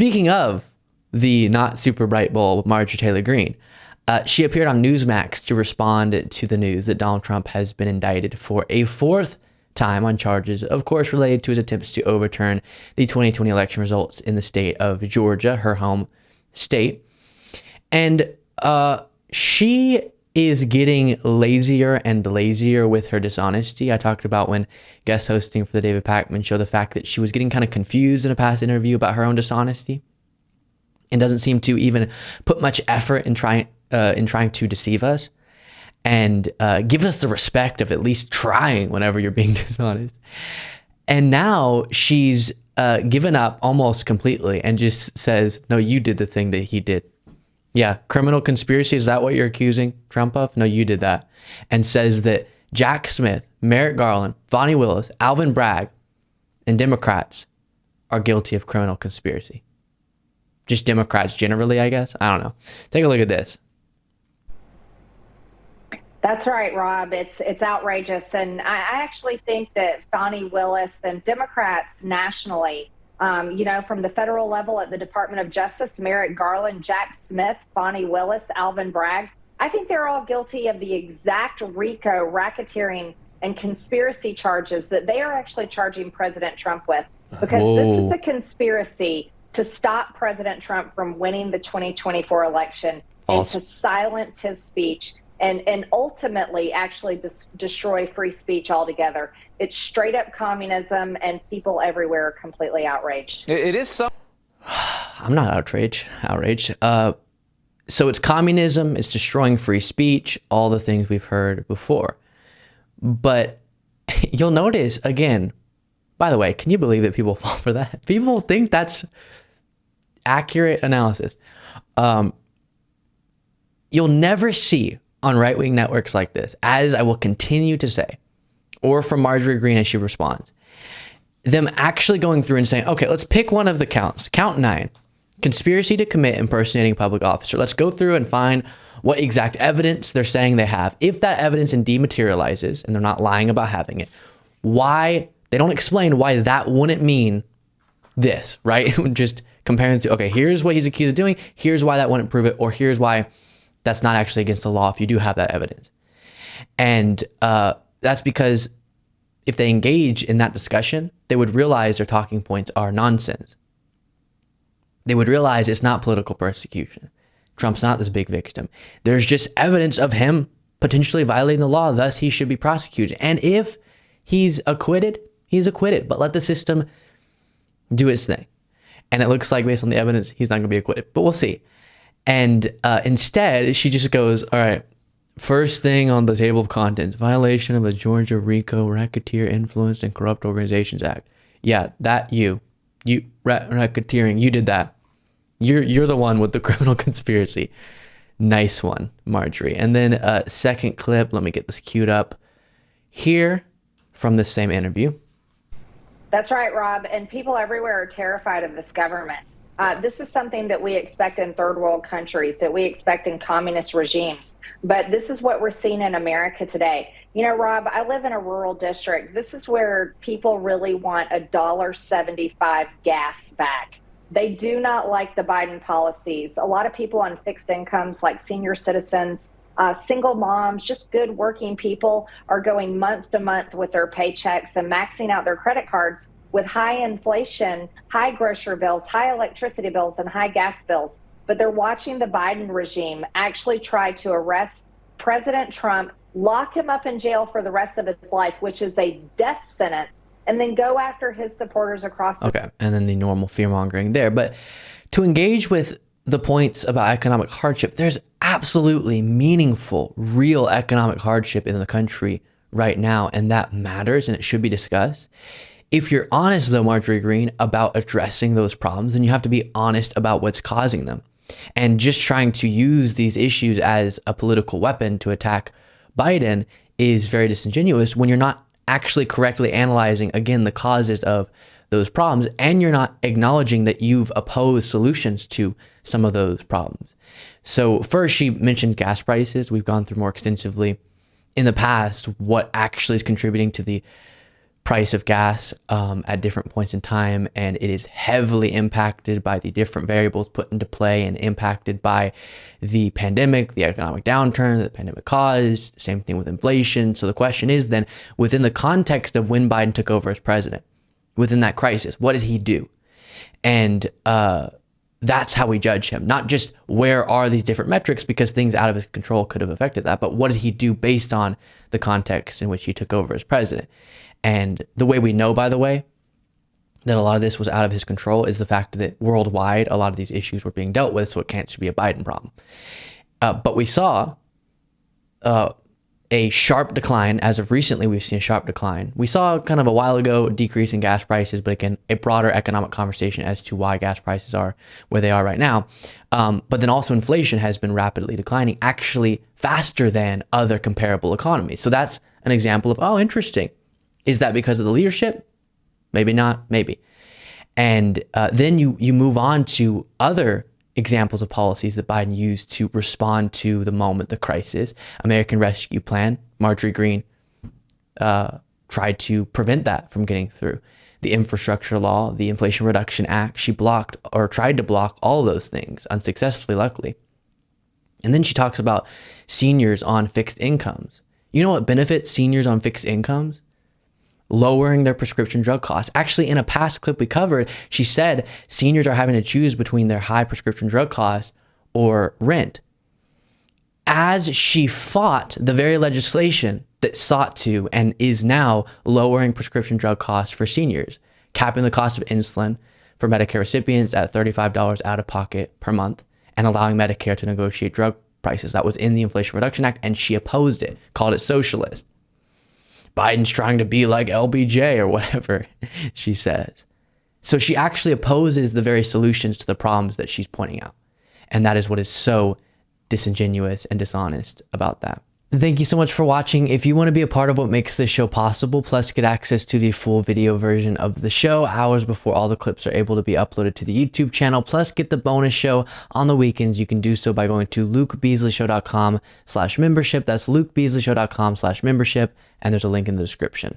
Speaking of the not super bright bulb, Marjorie Taylor Greene, she appeared on Newsmax to respond to the news that Donald Trump has been indicted for a fourth time on charges, of course, related to his attempts to overturn the 2020 election results in the state of Georgia, her home state. And she is getting lazier and lazier with her dishonesty. I talked about when guest hosting for the David Pakman show, the fact that she was getting kind of confused in a past interview about her own dishonesty and doesn't seem to even put much effort in trying to deceive us and give us the respect of at least trying whenever you're being dishonest. And now she's given up almost completely and just says, no, you did the thing that he did. Yeah, criminal conspiracy, is that what you're accusing Trump of? No, you did that. And says that Jack Smith, Merrick Garland, Fonnie Willis, Alvin Bragg, and Democrats are guilty of criminal conspiracy. Just Democrats generally, I guess. I don't know. Take a look at this. That's right, Rob. It's outrageous. And I actually think that Fonnie Willis and Democrats nationally, from the federal level at the Department of Justice, Merrick Garland, Jack Smith, Fonnie Willis, Alvin Bragg, I think they're all guilty of the exact RICO, racketeering, and conspiracy charges that they are actually charging President Trump with. Because this is a conspiracy to stop President Trump from winning the 2024 election and to silence his speech and ultimately actually destroy free speech altogether. It's straight up communism, and people everywhere are completely outraged. It is so. I'm not outraged. So it's communism, it's destroying free speech, all the things we've heard before. But you'll notice, again, by the way, can you believe that people fall for that? People think that's accurate analysis. You'll never see on right-wing networks like this, as I will continue to say, or from Marjorie Greene as she responds, them actually going through and saying, okay, let's pick one of the counts. Count 9, conspiracy to commit impersonating public officer. Let's go through and find what exact evidence they're saying they have. If that evidence indeed materializes, and they're not lying about having it, why, they don't explain why that wouldn't mean this, right? Just comparing to, okay, here's what he's accused of doing, here's why that wouldn't prove it, or here's why that's not actually against the law if you do have that evidence. And that's because if they engage in that discussion, they would realize their talking points are nonsense. They would realize it's not political persecution. Trump's not this big victim. There's just evidence of him potentially violating the law, thus he should be prosecuted. And if he's acquitted, he's acquitted. But let the system do its thing. And it looks like, based on the evidence, he's not going to be acquitted. But we'll see. And instead, she just goes, all right, first thing on the table of contents, violation of the Georgia RICO Racketeer Influenced and Corrupt Organizations Act. Yeah, that you racketeering, you did that. You're the one with the criminal conspiracy. Nice one, Marjorie. And then second clip, let me get this queued up here from the same interview. That's right, Rob. And people everywhere are terrified of this government. This is something that we expect in third world countries, that we expect in communist regimes. But this is what we're seeing in America today. You know, Rob, I live in a rural district. This is where people really want $1.75 gas back. They do not like the Biden policies. A lot of people on fixed incomes, like senior citizens, single moms, just good working people, are going month to month with their paychecks and maxing out their credit cards with high inflation, high grocery bills, high electricity bills, and high gas bills. But they're watching the Biden regime actually try to arrest President Trump, lock him up in jail for the rest of his life, which is a death sentence, and then go after his supporters across the... Okay, and then the normal fear-mongering there. But to engage with the points about economic hardship, there's absolutely meaningful, real economic hardship in the country right now, and that matters, and it should be discussed. If you're honest, though, Marjorie Greene, about addressing those problems, then you have to be honest about what's causing them. And just trying to use these issues as a political weapon to attack Biden is very disingenuous when you're not actually correctly analyzing, again, the causes of those problems, and you're not acknowledging that you've opposed solutions to some of those problems. So first, she mentioned gas prices. We've gone through more extensively in the past what actually is contributing to the price of gas at different points in time, and it is heavily impacted by the different variables put into play and impacted by the pandemic, the economic downturn that the pandemic caused. Same thing with inflation. So the question is then, within the context of when Biden took over as president, within that crisis, what did he do? And that's how we judge him. Not just where are these different metrics, because things out of his control could have affected that, but what did he do based on the context in which he took over as president? And the way we know, by the way, that a lot of this was out of his control is the fact that worldwide, a lot of these issues were being dealt with, so it can't be a Biden problem. But we saw a sharp decline. As of recently, we've seen a sharp decline. We saw kind of a while ago a decrease in gas prices, but again, a broader economic conversation as to why gas prices are where they are right now. But then also inflation has been rapidly declining, actually faster than other comparable economies. So that's an example of, oh, interesting. Is that because of the leadership? Maybe not, maybe. And then you move on to other examples of policies that Biden used to respond to the moment, the crisis. American Rescue Plan, Marjorie Greene tried to prevent that from getting through. The infrastructure law, the Inflation Reduction Act, she blocked or tried to block all of those things unsuccessfully, luckily. And then she talks about seniors on fixed incomes. You know what benefits seniors on fixed incomes? Lowering their prescription drug costs. Actually, in a past clip we covered, she said seniors are having to choose between their high prescription drug costs or rent. As she fought the very legislation that sought to and is now lowering prescription drug costs for seniors, capping the cost of insulin for Medicare recipients at $35 out of pocket per month, and allowing Medicare to negotiate drug prices. That was in the Inflation Reduction Act, and she opposed it, called it socialist. Biden's trying to be like LBJ or whatever she says. So she actually opposes the very solutions to the problems that she's pointing out. And that is what is so disingenuous and dishonest about that. Thank you so much for watching. If you want to be a part of what makes this show possible, plus get access to the full video version of the show hours before all the clips are able to be uploaded to the YouTube channel, plus get the bonus show on the weekends, you can do so by going to lukebeasleyshow.com/membership. That's lukebeasleyshow.com/membership. And there's a link in the description.